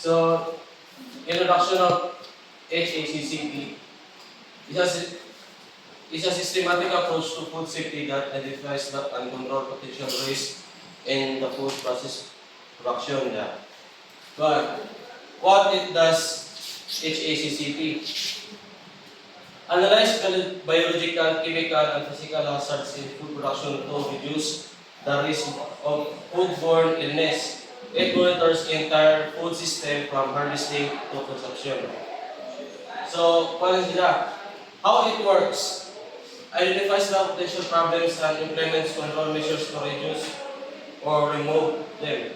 So, introduction of HACCP is a systematic approach to food safety that identifies the and control potential risk in the food process production. Yeah. But what it does HACCP? Analyze biological, chemical, and physical hazards in food production to reduce the risk of foodborne illness. It monitors the entire food system from harvesting to consumption. So, paano sila? How it works? Identifies the potential problems and implements control measures to reduce or remove them.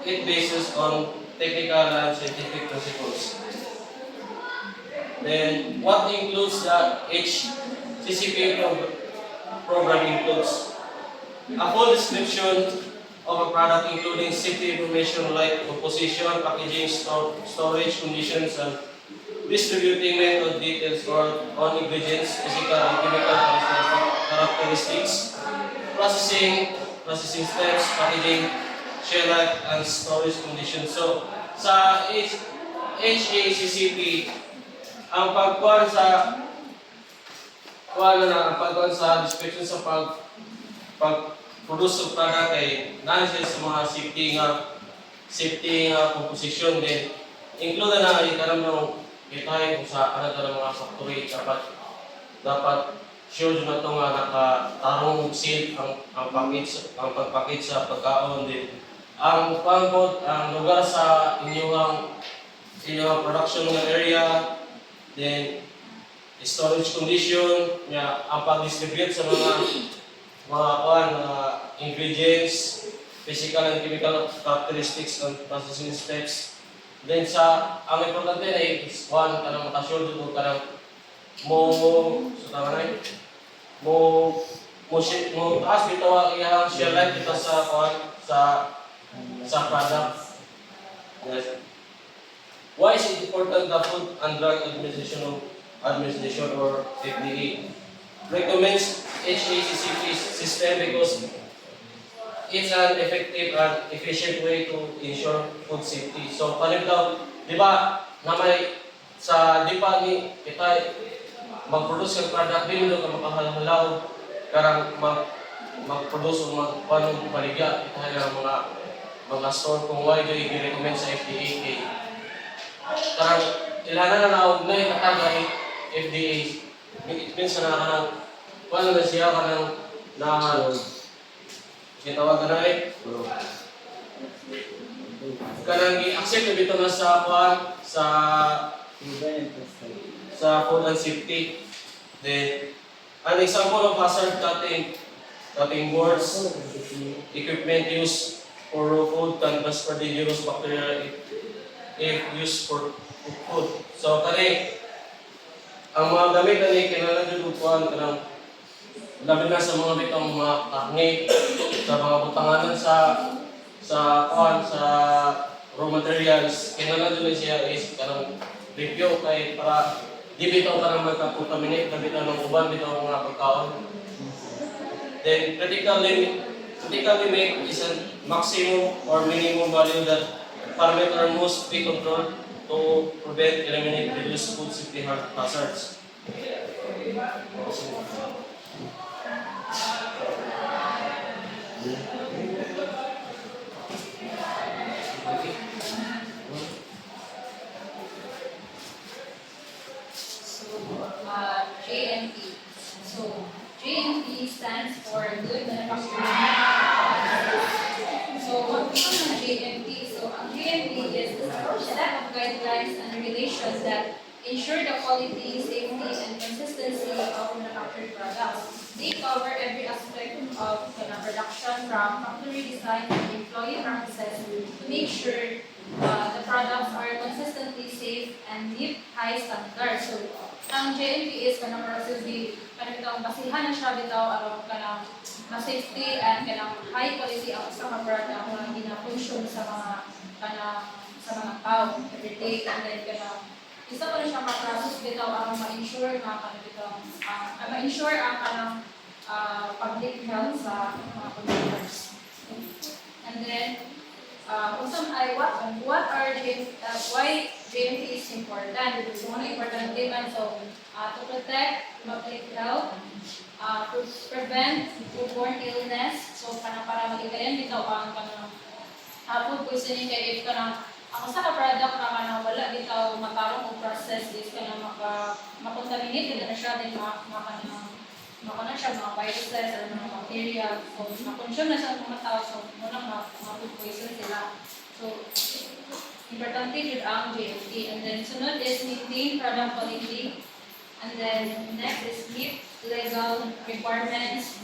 It bases on technical and scientific principles. Then, what includes the HCCP program includes a full description of a product including safety information like composition, packaging, storage conditions, and distributing method details on ingredients, physical and chemical characteristics, processing steps, packaging, shelf life, and storage conditions. So, sa HACCP, ang pagkuhan sa ang pagkuhan sa description sa pag-produce ng product ay nasa sa mga safety nga composition din. Include na ikaram ng itay kung sa ano ng mga factory dapat sure na ito nga nakatarong seal ang pagpakit sa pagkaon din. Ang lugar sa inyong production area, then storage condition, ang pag-distribute sa mga ingredients, physical and chemical characteristics and processing steps. Then ang importante na is kanang makasure dito kanang taas bitaw iyang share life dito sa product. Yes. Why is it important the Food and Drug Administration or FDA recommends HACCP system because it's an effective and efficient way to ensure food safety. So, di ba, di pa ni kita mag-produce ng product, di mo ka makahalaw, karang mag-produce o magpanong baligya, kita mga store kung why do i-recommend sa FDA kay karang ilanan na naugnay katagay FDA. It means na paano na siya tawag na kanang i-accept na bito na sa food and safety. Then, an example of hazard cutting boards, equipment used for raw food can transfer dangerous bacteria if used for food. So, ang mga gamit na kinahanglan jud kuan kanang labi na sa mga bitong mga karne, sa mga butanganan sa raw materials, kinahanglan jud siya is kanang review kay para di bitaw kanang magka-contaminate na bitaw ng uban bitaw mga pagkaon. Then critical limit is a maximum or minimum value that parameter must be controlled to prevent, eliminate, reduce food safety hazards. JMP. So, JMP stands for Good Manufacturing Practices. So, what is ang JMP? So, ang JMP is a set of guidelines and regulations that ensure the quality, safety, and consistency of manufactured products. They cover every aspect of the production from factory design to employee practices to make sure the products are consistently safe and meet high standards. So, ang JNP is kanang kanang basihan na siya bitaw aron kanang safety and kanang high quality ang sa mga product nga ginafunction sa mga tao every day, and then kanang isa pa rin siya ma-process bitaw aron ma-ensure nga kanang bitaw ma-ensure ang kanang public health sa mga consumers. And then What are why JMT is important? So, one important naman, so, to protect public health, to prevent foodborne illness, so, para magigayan dito ang food poisoning kay if kanang ang usa ka product na kanang wala bitaw matarong o process is kanang makontaminate na siya din makana siya mga viruses or mga bacteria, so ma-consume na siya ng mga tao, so muna food poison sila. So importante jud ang GMP. And then sunod is maintain product quality, and then next is meet legal requirements.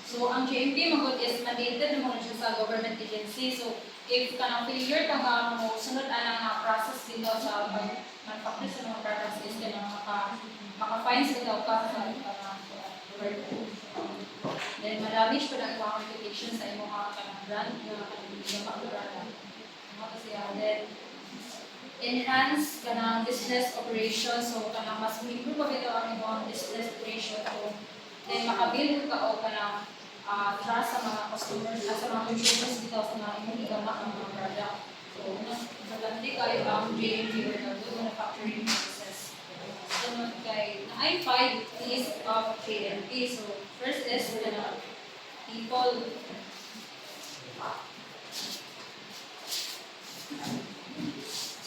So ang GMP magud is mandated naman siya sa government agency. So if kanang failure ka nga mo sunod ana nga process dito sa pag-manufacture sa mga products is kanang maka-fine sila ka sa then ma-damage pa na ang reputation sa imong kanang brand nga kanang product. Kasi then enhance kanang business operation, so kanang mas improve pa bitaw ang imong business operation, so then makabuild ka o kanang trust sa mga customers at sa mga consumers dito sa mga imong igamak ang mga product. So maganda kayo ang GMP or the good manufacturing process. Sunod kay na 5 P's of GMP. So first is people.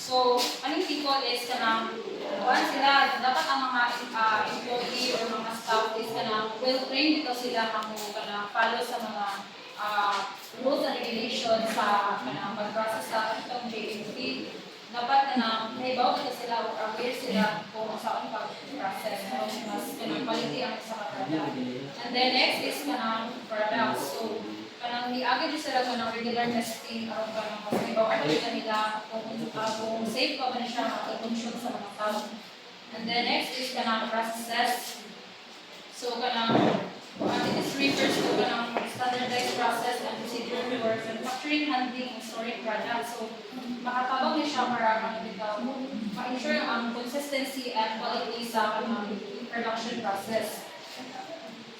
So, anong people is kanang sila, dapat ang mga employee or mga staff is kanang well-trained dito sila kanang follow sa mga rules and regulations sa kanang pag-process sa itong GMP. Dapat kanang naibaw dito sila o aware sila kung saan pag-process o mas kanang quality ang sa product. And then next is kanang products. So, kanang niagad din sila kanang regular testing aron kanang mas naibaw nila kung safe pa ba na siya makikonsum sa mga tao. And then next is kanang processes. So kanang it is refers to kanang standardized process and procedure for manufacturing, handling, and storing products. So makatabang niya siya para ma-ensure ang consistency and quality sa kanang production process.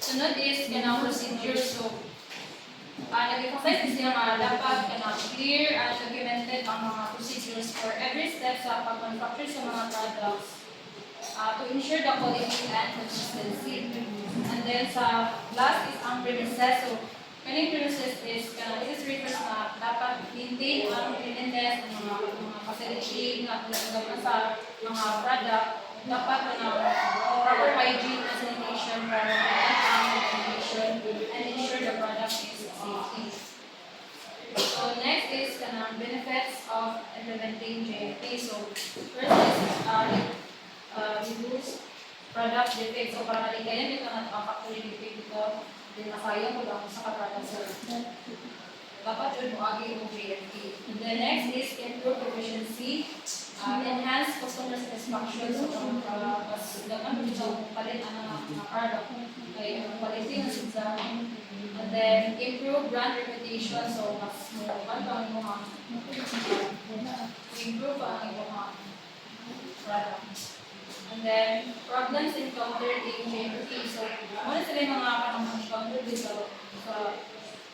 Sunod is kanang procedure. So nag-emphasize sila nga dapat clear and documented ang mga procedures for every step sa pag-manufacture sa mga products to ensure the quality and consistency. And then sa last is ang premises. So, kaning premises is this refers na dapat maintain ang cleanliness ng mga facility na tulad sa mga product. Dapat proper hygiene and sanitation para ang contamination and ensure the product is safety. So next is benefits of implementing GMP. So first is reduce product defects. So para maligayan dito na ang factory defect dito, din masayang mo lang sa product sa dapat yun mo agi yung GMP. And the next is improve efficiency, enhance customer satisfaction. So mas dagan dito palit ang mga product kay quality ng sa. And then improve brand reputation. So mas mo ang mga improve ang mga product. And then problems encountered in GMP. So muna sila yung mga encountered dito sa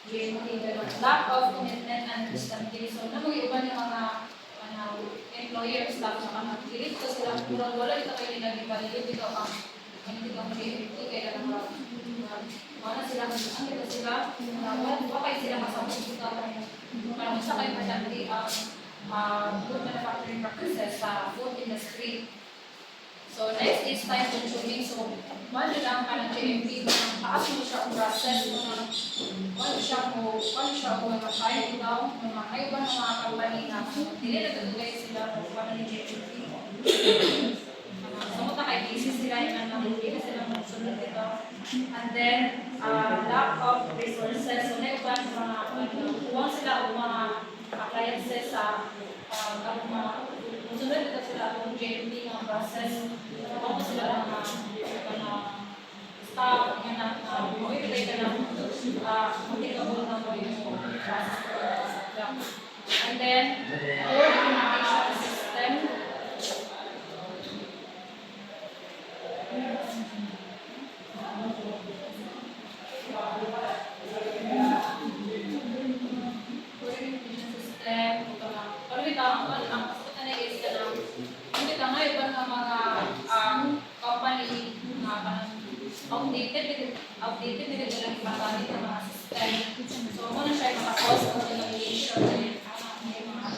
GMP, lack of commitment and understanding. So iba yung mga employer staff na kilit ko sila kurang wala ito kayo nag-evaluate dito ang GMP kaya wala sila ang kita sila wala kayo sila kasabot dito para sa kayo importante ang good manufacturing practices sa food industry. So next is time consuming. So one lang kanang GMP taas mo siya ang process wala siya mo makaya daw makaya ba ng mga company na dili na tutugay sila kung paano ni GMP. Samot na kay cases sila yung hindi na sila magsunod dito. And then lack of resources. So next one mga kuwang sila o mga appliances sa mga sunod dito sila ang GMP ng process. Ano sila ng staff na mag-ibigay ka ng mag-ibigay na mo yung process. And then, poor documentation system. ang pasukan na is ka na hindi ka nga iba ng mga company na outdated nila lang magamit ng mga system. So, muna siya yung cause of contamination na yung mga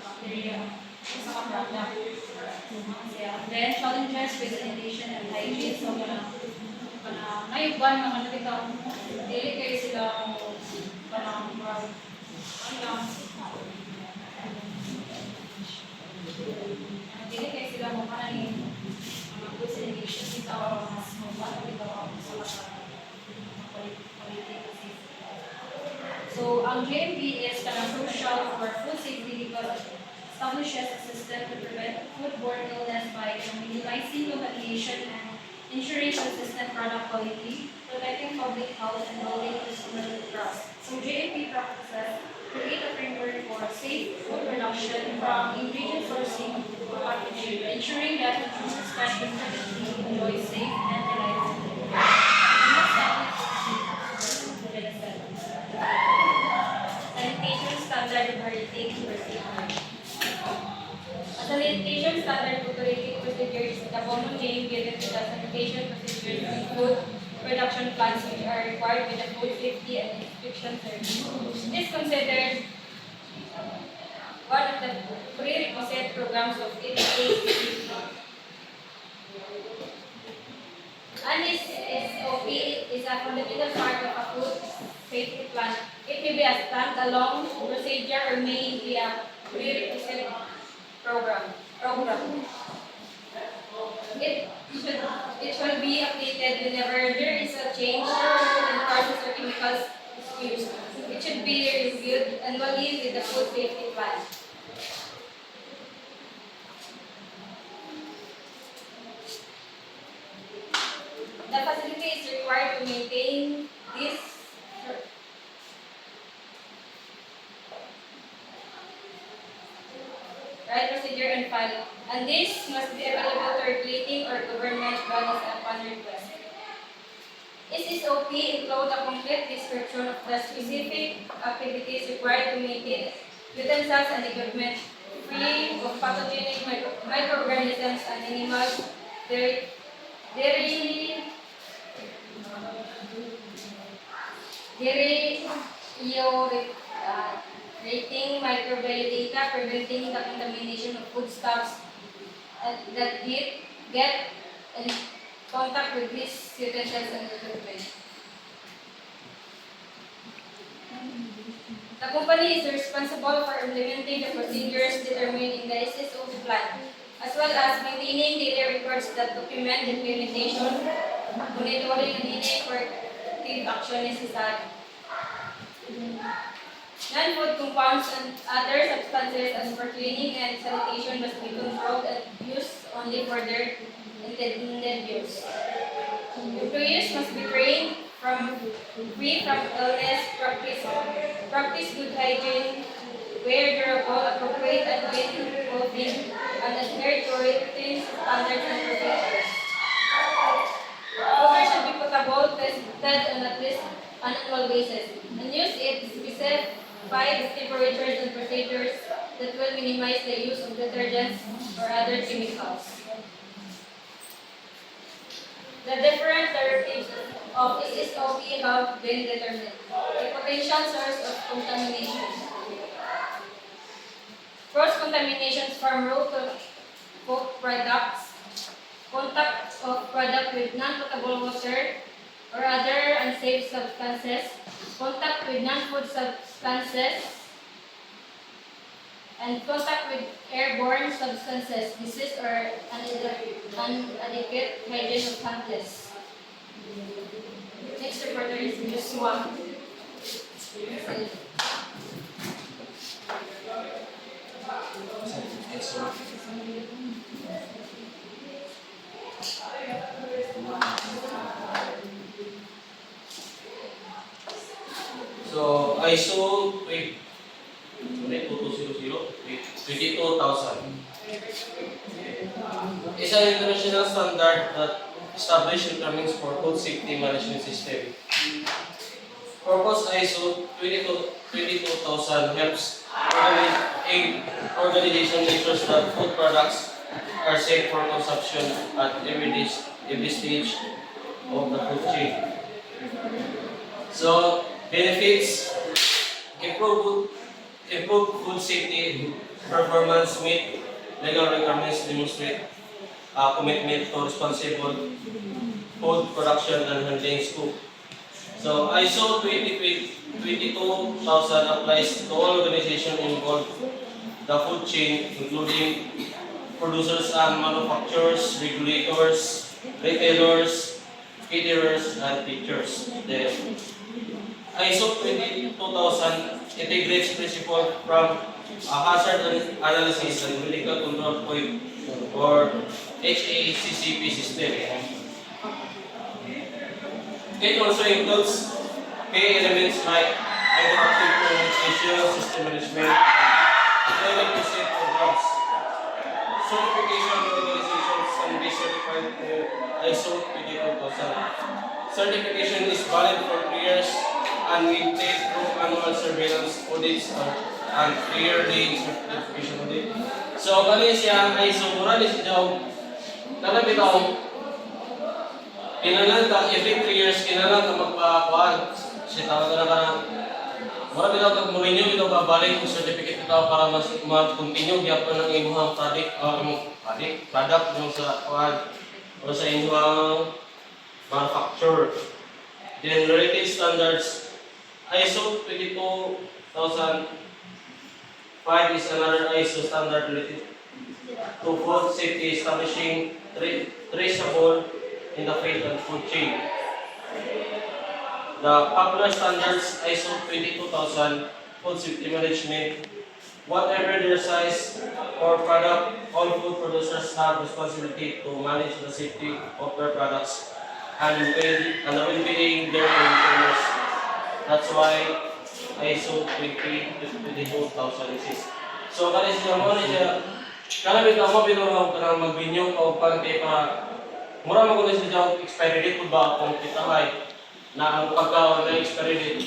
bacteria sa product. Then, challenges with sanitation and hygiene. So, ngayong buwan naman nakita ko, dili kayo sila dili kayo sila mo parang mga good sanitation dito o mas mabata dito o sa quality kasi. So, ang GMP is crucial for food safety because it establishes a system to prevent foodborne illness by minimizing contamination and ensuring consistent product quality, protecting public health, and building consumer trust. So GMP practices create a framework for safe food production from ingredient sourcing to packaging, ensuring that consumers can confidently enjoy safe and reliable food. Sanitation standard operating procedure. A sanitation standard operating procedure is the common name given to the sanitation procedures in food production plants which are required by the Food Safety and Inspection Service. It is considered one of the prerequisite programs of APA. And this SOP is a fundamental part of a food safety plan. It may be a standalone procedure or may be a prerequisite program. It should be updated whenever there is a change in process or chemicals used. It should be reviewed annually with the food safety plan. The facility is required to maintain this right procedure and file, and this must be available to regulating or government bodies upon request. SSOP includes a complete description of the specific activities required to maintain utensils and equipment free of pathogenic microorganisms and animals, rating microbiota, preventing the contamination of foodstuffs that get in contact with these utensils and equipment. The company is responsible for implementing the procedures determined in the SSOP plan, as well as maintaining daily records that document the implementation, monitoring, and any corrective action necessary. Non-food compounds and other substances as for cleaning and sanitation must be controlled and used only for their intended use. Employees must be trained free from illness, practice good hygiene, wear durable, appropriate and clean clothing, and adhere to written standards and procedures. Water should be potable, tested on at least an annual basis, and use it specified temperatures and procedures that will minimize the use of detergents or other chemicals. The different derivatives of SSOP have been determined. A potential source of contamination. Cross-contaminations from raw to cooked products, contact of product with non-potable water or other unsafe substances, contact with non-food substances, and contact with airborne substances, disease or inadequate hygiene of handles. Next reporter is Joshua. So, ISO 22,000 is an international standard that establishes requirements for food safety management system. Purpose ISO 22,000 helps regulate A organization ensures that food products are safe for consumption at every stage of the food chain. So, benefits, improve food safety, performance, meet legal requirements, demonstrate commitment to responsible food production and handling scope. So ISO 22000 applies to all organizations involved the food chain, including producers and manufacturers, regulators, retailers, caterers, and teachers. Then ISO 22000 integrates principles from a hazard analysis and medical control point or HACCP system. It also includes key elements like interactive communication, system management, training to set programs. Certification organizations can be certified to ISO 22000. Certification is valid for 3 years and maintained through annual surveillance audits and yearly certification audit. So, kani siya ISO, mura ni siya daw, bitaw, kailangan ka every 3 years, kailangan ka magpakuhaan. Kasi tawag na ka na, mura bitaw kag mo-renew bitaw babalik yung certificate bitaw para mas mag-continue gyapon ng imuhang product yung sa kuhaan o sa imuhang manufacturer. Then related standards, ISO 22005 is another ISO standard related to food safety, establishing traceable in the feed and food chain. The popular standards ISO 22000 food safety management. Whatever their size or product, all food producers have responsibility to manage the safety of their products and the well-being their consumers. That's why ISO 22000 exists. So kani siya mo ni siya kana bitaw mo binuro ka mag-renew o pagkay para mura mo kuno siya expiry date pud ba kung kita na ang pagkaon na expiry date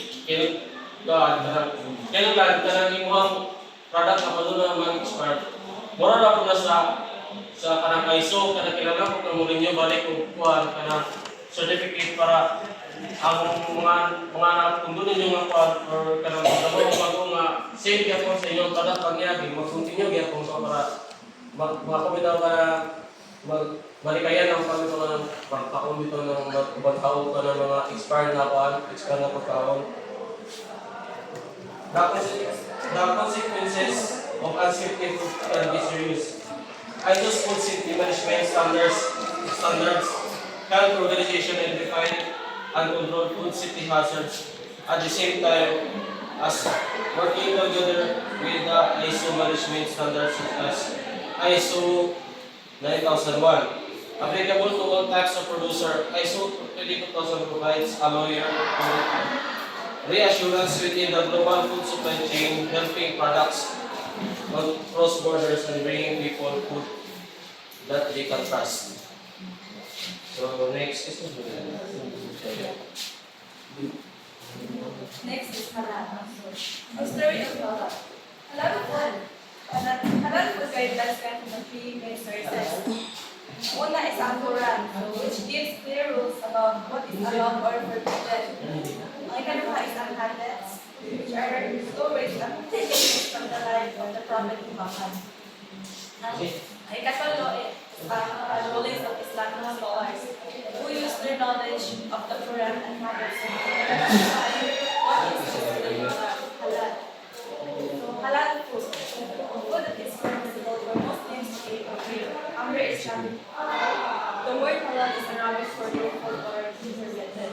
kailan kanang imong product na paduna mag-expire. Mura ra pud na sa kanang ISO kana kailangan ko mo renew balik og kuan kana certificate para ang mga kung doon ninyo nga or kanang bago nga safe yapon sa inyong product pangyagi mag-continue gyapon sa para makakumitaw ka malikayan ang pagkakaroon ng pagkakaroon dito ng pagkakaroon ka ng mga expired na pagkakaroon. The consequences of unsafe food can be serious. ISO's food safety management standards help organization identify and control food safety hazards at the same time as working together with the ISO management standards such as ISO 9001. Applicable to all types of producer, ISO 22000 provides a lawyer reassurance within the global food supply chain, helping products cross borders and bringing people food that they can trust. So next is Next is halal. History of halal. Halal food guidelines come from the three main sources. Una is ang Quran, which gives clear rules about what is allowed or forbidden. Ang ikalawa is ang hadiths, which are stories and teachings from the life of the Prophet Muhammad. Ang ikatlo is ang rulings of Islamic scholars, who use their knowledge of the Quran and hadiths to identify what is considered halal. So halal food that is permissible for Muslims to eat or drink under Islam. The word halal is Arabic for lawful or permitted.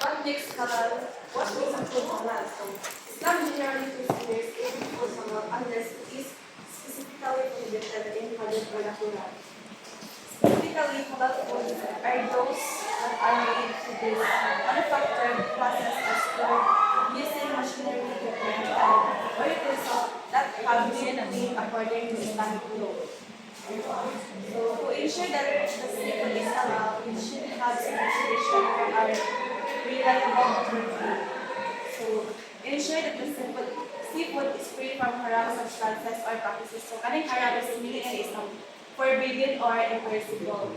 What makes halal? What makes a food halal? So Islam generally considers every food halal unless it is specifically prohibited in hadith or the Quran. Specifically, halal foods are those that are made to be manufactured, processed, or stored using machinery, equipment, or utensils that have been made according to Islamic law. So, to ensure that the seafood is halal, we should have certification from our reliable authority. So, ensure that the seafood is free from haram substances or practices. So kaning haram is meaning is forbidden or impermissible.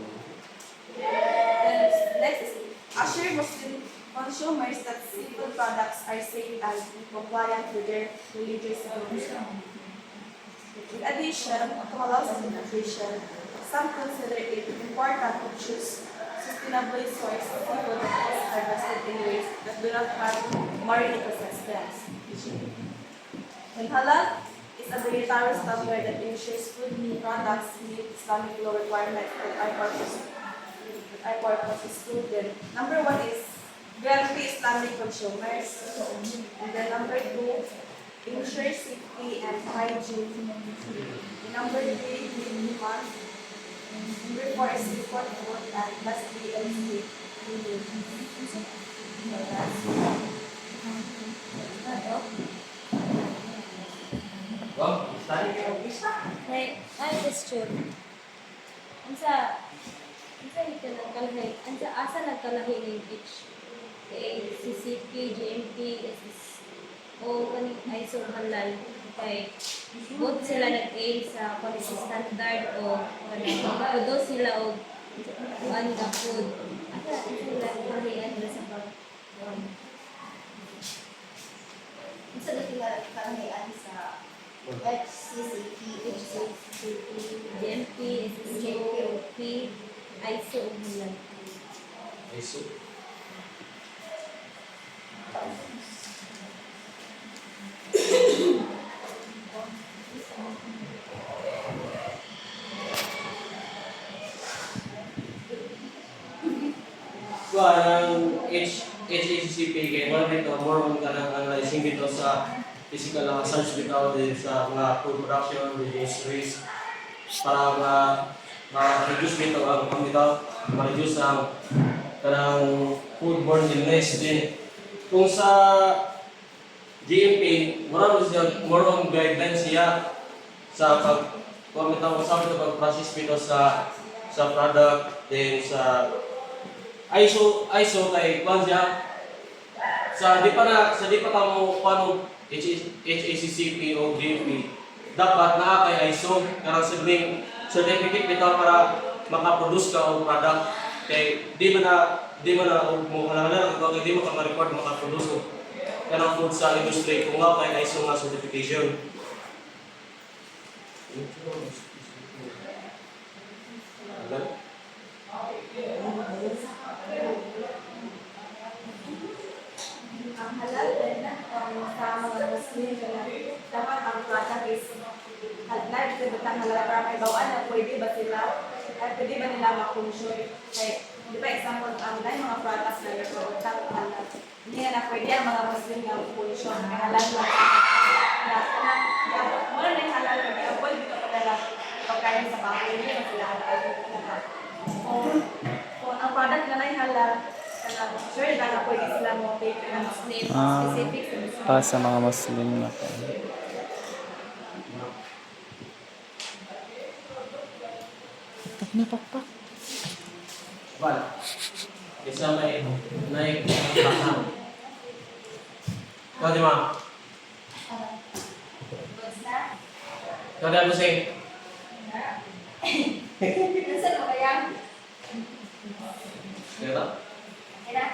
Then next is assure Muslim consumers that seafood products are safe and compliant with their religious beliefs. In addition to halal certification, some consider it important to choose sustainably sourced seafood that is harvested in ways that do not have marine ecosystems. And halal is a dietary standard that ensures food products meet Islamic law requirements that are purposes included. Number one is guarantee Islamic consumers. And then number two, ensure safety and hygiene. And number three, demand. Number four is support food, and lastly is Wow, study. Ay, question. Unsa nagkalahi? Asa nagkalahi ng CCP, GMP, o kaning ISO halal kay both sila nag-aim sa quality standard o produce sila og kuan nga food. Asa sila kalahian nila sa pag Isa na karangayan sa HCCP, GMP, SSOP, ISO o halal. ISO. Ang HACCP kay wala dito more on kanang analyzing dito sa physical hazards bitaw din sa mga food production industries para ma-reduce dito ang bitaw ma-reduce ang kanang foodborne illness din. Kung sa GMP, more on guidelines siya sa kung bitaw sa pag-process dito sa product din sa ISO kay kwan siya sa di pa kamo paano HACCP o GMP dapat naa kay ISO karang sibling certificate bitaw para makaproduce ka og product kay di man na mo halala kay di mo ka ma-record makaproduce og kanang food sa industry kung nga kay ISO nga certification. ang halal din sa mga Muslim dapat ang product is halal sa halal para may bawaan na pwede ba sila at pwede ba nila makonsume kay di ba example ang mga products na yung product halal hindi na pwede ang mga Muslim nga consume kay halal lang na wala na yung halal kay avoid dito pa nila pagkain sa bahay hindi na sila halal kung ang product na yung halal sure na pwede sila mo take na Muslim specific Para sa mga Muslim na po. Wala. Isa may naik pasang. Kau di mana? Kau dah pusing. Nasaan mo kaya? Kaya Kaya?